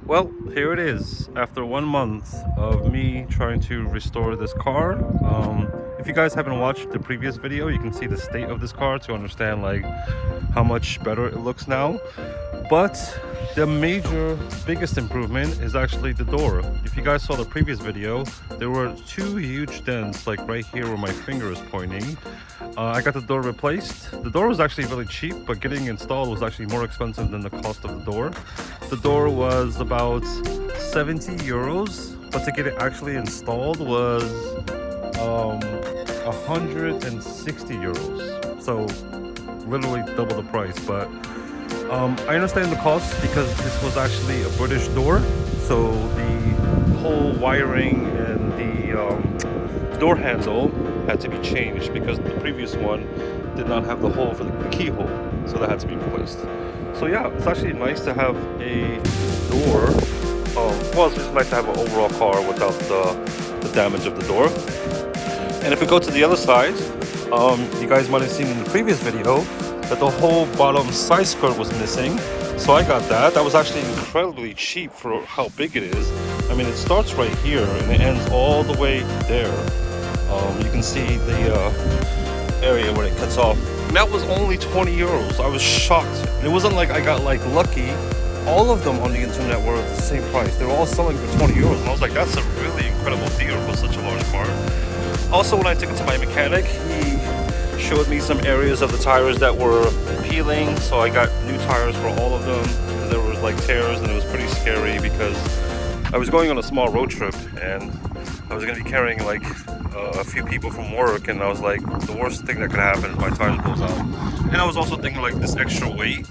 Well, here it is. After 1 month of me trying to restore this car. If you guys haven't watched the previous video, you can see the state of this car to understand like how much better it looks now. But the biggest improvement is actually the door. If you guys saw the previous video, there were two huge dents like right here where my finger is pointing. I got the door replaced. The door was actually really cheap, but getting installed was actually more expensive than the cost of the door. The door was about 70 euros, but to get it actually installed was 160 euros. So literally double the price. But I understand the cost because this was actually a British door, so the whole wiring and the door handle had to be changed because the previous one did not have the hole for the keyhole, so that had to be replaced. So yeah, it's actually nice to have a door. Well, it's just nice to have an overall car without the damage of the door. And if we go to the other side, you guys might have seen in the previous video that the whole bottom side skirt was missing. So I got that. That was actually incredibly cheap for how big it is. I mean, it starts right here and it ends all the way there. You can see the area where it cuts off. And that was only 20 euros. I was shocked. And it wasn't like I got like lucky. All of them on the internet were the same price. They were all selling for 20 euros. And I was like, that's a really incredible deal for such a large car. Also, when I took it to my mechanic, he showed me some areas of the tires that were peeling. So I got new tires for all of them because there was like tears, and it was pretty scary because I was going on a small road trip and I was going to be carrying like a few people from work, and I was like, the worst thing that could happen is my tire goes out. And I was also thinking like this extra weight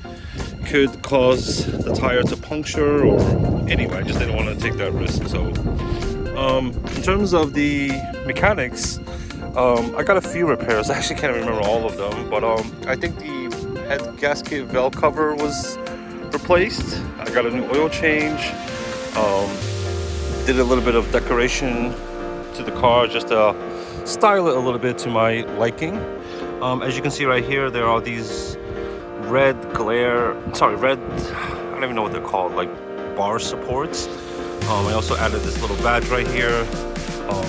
could cause the tire to puncture, or anyway, I just didn't want to take that risk. So in terms of the mechanics, I got a few repairs. I actually can't remember all of them, but I think the head gasket valve cover was replaced. I got a new oil change. Did a little bit of decoration to the car just to style it a little bit to my liking. As you can see right here, there are these I don't even know what they're called, like bar supports. I also added this little badge right here.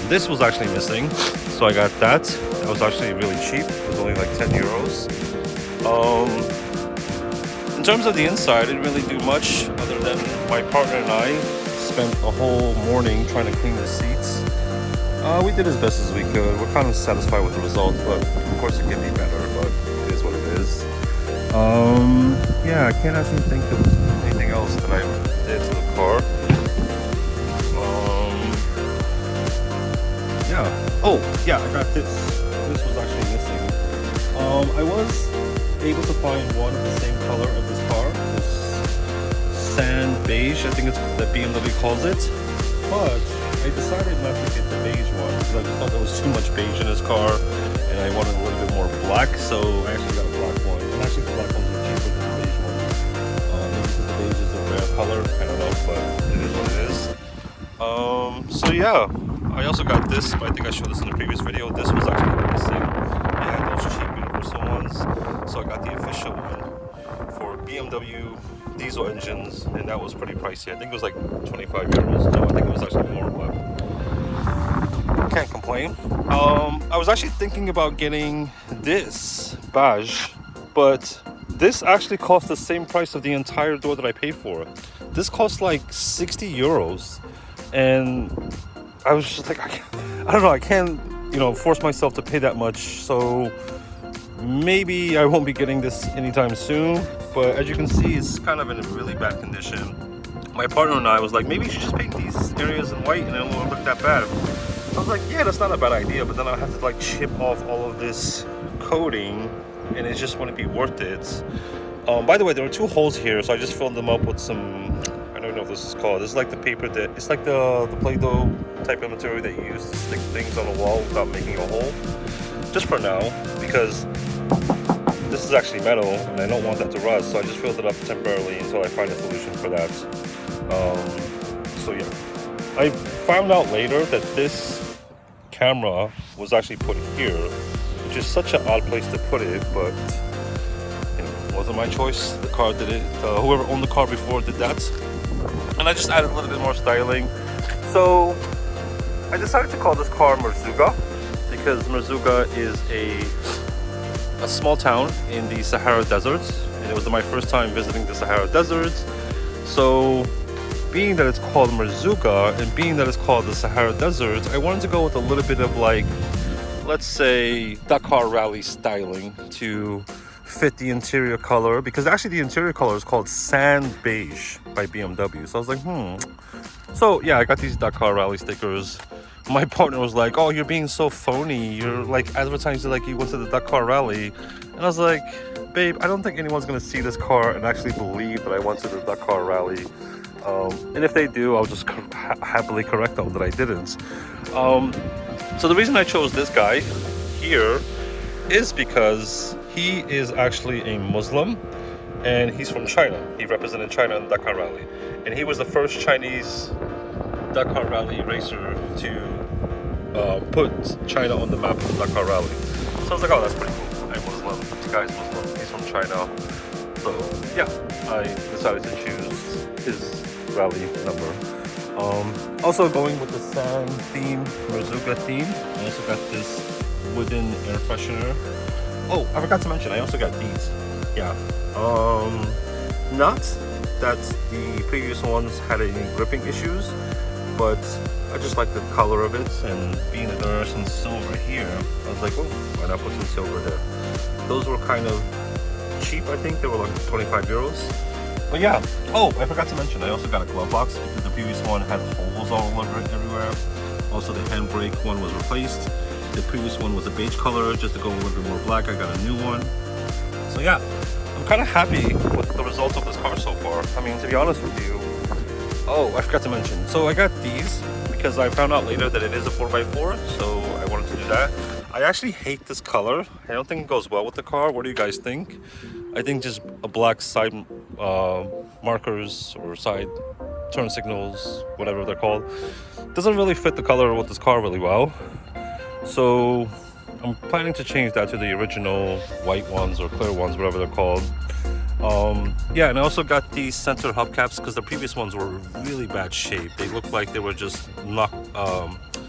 This was actually missing, so I got that. That was actually really cheap. It was only like 10 euros. In terms of the inside, I didn't really do much other than my partner and I spent a whole morning trying to clean the seats. We did as best as we could. We're kind of satisfied with the results, but of course it can be better, but it is what it is. Yeah, I can't actually think of anything else that I did to the car. Yeah. Oh, yeah, I got this. This was actually missing. I was able to find one of the same color of this car, this sand beige, I think it's that BMW calls it. But I decided not to get the beige one because I just thought there was too much beige in this car, and I wanted a little bit more black, so I actually got a black one. And actually, the black ones are cheaper than the beige ones. Maybe because the beige is a rare color, I don't know, but it is what it is. So yeah, I also got this, but I think I showed this in the previous video. This was actually missing. I had those cheap universal ones, so I got the official one for BMW diesel engines, and that was pretty pricey. I think it was like 25 euros. No, I think it was actually more, but can't complain. I was actually thinking about getting this badge, but this actually cost the same price of the entire door that I paid for. This cost like 60 euros, and I was just like, I don't know, I can't, force myself to pay that much. So maybe I won't be getting this anytime soon. But as you can see, it's kind of in a really bad condition. My partner and I was like, maybe you should just paint these areas in white and it won't look that bad. I was like, yeah, that's not a bad idea, but then I have to like chip off all of this coating, and it just wouldn't be worth it. By the way, there were two holes here, so I just filled them up with some, I don't know what this is called. This is like the paper that, it's like the Play-Doh type of material that you use to stick things on a wall without making a hole. Just for now, because this is actually metal and I don't want that to rust, so I just filled it up temporarily until I find a solution for that. So yeah, I found out later that this camera was actually put here, which is such an odd place to put it, but it wasn't my choice. The car did it. Whoever owned the car before did that. and I just added a little bit more styling. So I decided to call this car Merzouga because Merzouga is a small town in the Sahara deserts, and it was my first time visiting the Sahara deserts. So being that it's called Merzouga and being that it's called the Sahara deserts, I wanted to go with a little bit of, like, let's say Dakar rally styling to fit the interior color, because actually the interior color is called sand beige by BMW. So I was like, So yeah, I got these Dakar rally stickers. My partner was like, oh, you're being so phony, you're like advertising like you went to the Dakar rally. And I was like, babe, I don't think anyone's gonna see this car and actually believe that I went to the Dakar rally. And if they do, I'll just happily correct them that I didn't. So the reason I chose this guy here is because he is actually a Muslim and he's from China. He represented China in the Dakar rally, and he was the first Chinese Dakar rally racer to put China on the map of the Dakar rally. So I was like, oh, that's pretty cool. I'm Muslim, this guy's Muslim, he's from China. So yeah, I decided to choose his rally number. Also going with the sand theme, Merzouga theme, I also got this wooden air freshener. Oh, I forgot to mention, I also got these. Yeah. Not that the previous ones had any gripping issues, but I just like the color of it, and being that there are some silver here, I was like, oh, why not put some silver there? Those were kind of cheap, I think. They were like 25 euros. But yeah, oh, I forgot to mention, I also got a glove box because the previous one had holes all over it everywhere. Also, the handbrake one was replaced. The previous one was a beige color, just to go a little bit more black. I got a new one. So yeah, I'm kind of happy with the results of this car so far. I mean, to be honest with you, oh, I forgot to mention. So I got these because I found out later that it is a 4x4, so I wanted to do that. I actually hate this color. I don't think it goes well with the car. What do you guys think? I think just a black side markers or side turn signals, whatever they're called, doesn't really fit the color with this car really well. So I'm planning to change that to the original white ones or clear ones, whatever they're called. Yeah, and I also got these center hubcaps because the previous ones were really bad shape. They looked like they were just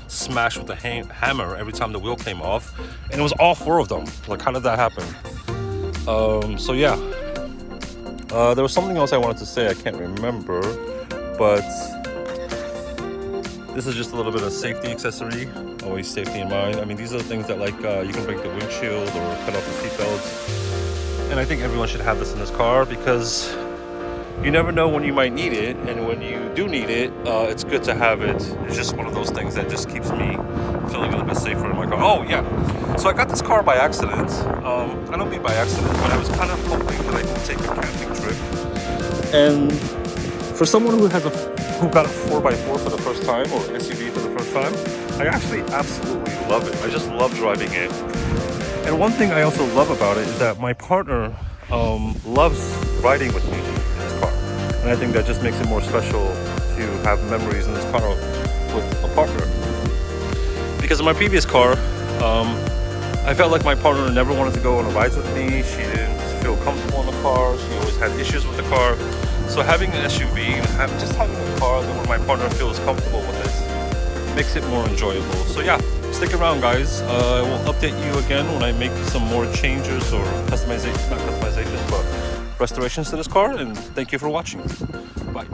smashed with a hammer every time the wheel came off, and it was all four of them. Like, how did that happen? So yeah, there was something else I wanted to say, I can't remember, but this is just a little bit of safety accessory, always safety in mind. I mean, these are the things that, like, you can break the windshield or cut off the seatbelts, and I think everyone should have this in this car because you never know when you might need it, and when you do need it, it's good to have it. It's just one of those things that just keeps me feeling a little bit safer in my car. Oh yeah, so I got this car by accident. I don't mean by accident, but I was kind of hoping that I could take a camping trip. And for someone who got a 4x4 for the first time, or SUV for the first time, I actually absolutely love it. I just love driving it. And one thing I also love about it is that my partner loves riding with me in this car. And I think that just makes it more special to have memories in this car with a partner. Because in my previous car, I felt like my partner never wanted to go on rides with me. She didn't feel comfortable in the car. She always had issues with the car. So having an SUV and just having a car where my partner feels comfortable with it makes it more enjoyable. So yeah, stick around, guys. I will update you again when I make some more changes or not customizations, but restorations to this car. And thank you for watching. Bye.